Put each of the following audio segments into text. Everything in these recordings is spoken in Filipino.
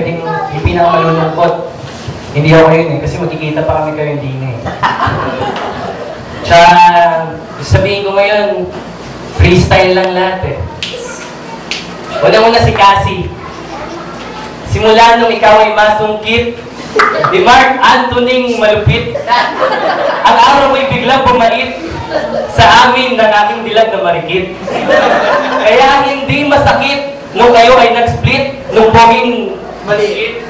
pwedeng yung pinakamalulungkot. Hindi ako yun eh, kasi magkikita pa kami kayo hindi na eh. Tsaka, sabihin ko ngayon, freestyle lang lahat eh. Una-una si Cassie. Simula nung ikaw ay masungkit, ni Mark Antoning malupit, ang araw mo'y biglang bumait sa amin ng aking dilag na marikit. Kaya hindi masakit nung kayo ay nag-split, nung poging maliit.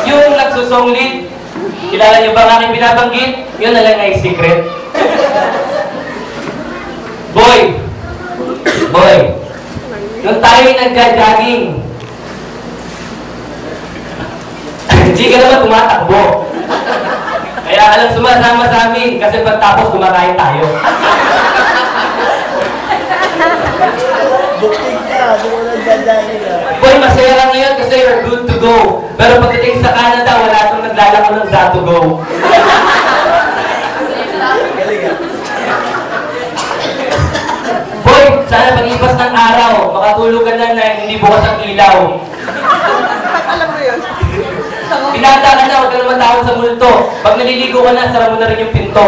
Yung nagsusonglit, kilala niyo ba ang aking binabanggit? Yun na lang ay secret. Boy, nung tayo'y nagja-jogging, hindi ka naman tumatakbo. Kaya alam sumasama sa amin kasi pagtapos kumakain tayo. Buktig ka, di mo nagdadahil ka. Boy, masaya lang ngayon kasi you're good to go. Pero pagdating sa Canada, wala itong naglalako ng Za2Go. Boy, sana pag-ipas ng araw, makatulog ka na hindi bukas ang ilaw. Alam mo yun? Binata ka na, huwag ka naman tawag sa multo. Pag naliligo ka na, sara mo na rin yung pinto.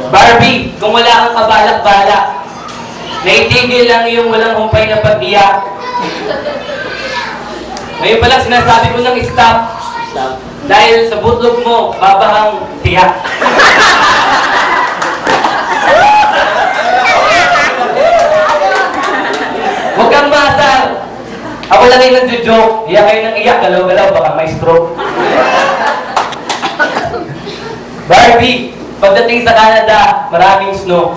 Barbie, kung wala kang kabalak-balak, naitigil lang yung walang humpay na pag-iyak. Ngayon pala sinasabi ko ng stop. Dahil sa butlog mo, babahang tiyak. Huwag kang maasar. Ako lang yung nagjo-joke. Iyak kayo ng iyak, galaw-galaw, baka may stroke. Barbie, pagdating sa Canada, maraming snow.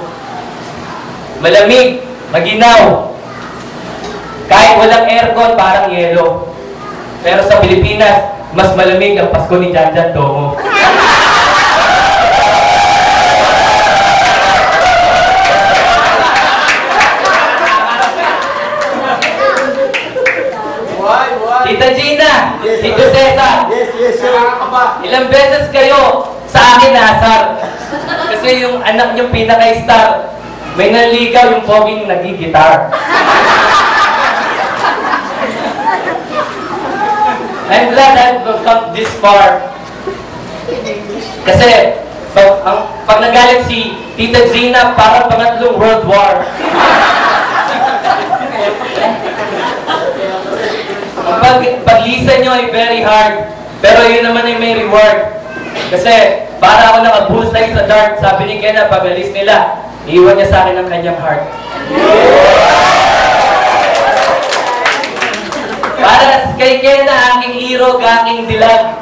Malamig, maginaw. Kahit walang aircon, parang yelo. Pero sa Pilipinas, mas malamig ang Pasko ni Janjan Tomo. Tita Gina, Tito Cesar, Yes, sir. ilang beses kayo sa akin nasar. Kasi yung anak niyong pinaka-star, may nanligaw yung poging nag-gitar. I'm glad I've come this far. Kasi, pag nagalit si Tita Gina, parang pangatlong World War. Ang paglisan nyo ay very hard, pero yun naman ay may reward. Kasi, para ako nakabusay sa dart, sabi ni Kena, pag alis nila, iiwan niya sa akin ang kanyang heart. Para kay Kena, aking hero, aking dilag.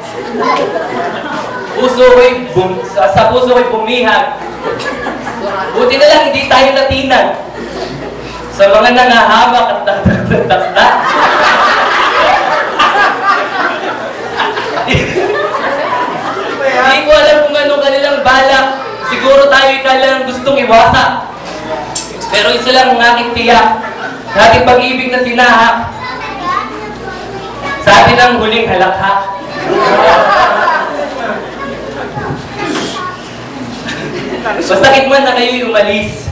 Sa puso ko'y bumihag. Buti na lang, hindi tayo natinag. Sa mga nangahamak at taktak. Hindi ko alam kung anong kanilang balak. Siguro tayo kailangan gustong iwasak. Pero isa lang ang aking tiyak. Sa ating pag-ibig na tinahak. Sa atin ang huling halakhak. Masakit man na kayo'y umalis.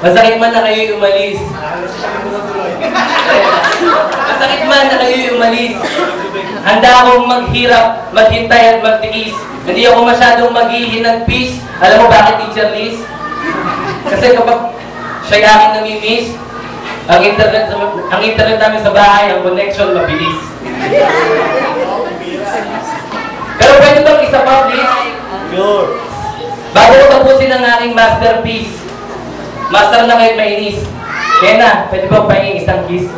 Masakit man na kayo'y umalis. Masakit man na kayo'y umalis. Handa akong maghirap, maghintay at magtiis. Hindi ako masyadong maghihinagpis. Alam mo bakit, Teacher Liz? Kasi kapag siya'y aking namimiss, ang internet namin sa bahay, ang connection mabilis. Pero pwede bang isa pa, please? Sure. Bago ko tapusin ang aking masterpiece, master na kayo mainis. Kena, pwede ba pahingin isang kiss?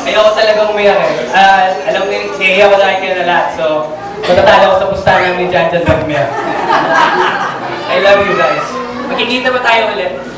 Ayoko talagang umiyak eh. Alam mo, naiiyak ko na kayo na lahat. So, matatalo ko sa pustahan. namin dyan pag I love you guys. Magkikita ba tayo ulit?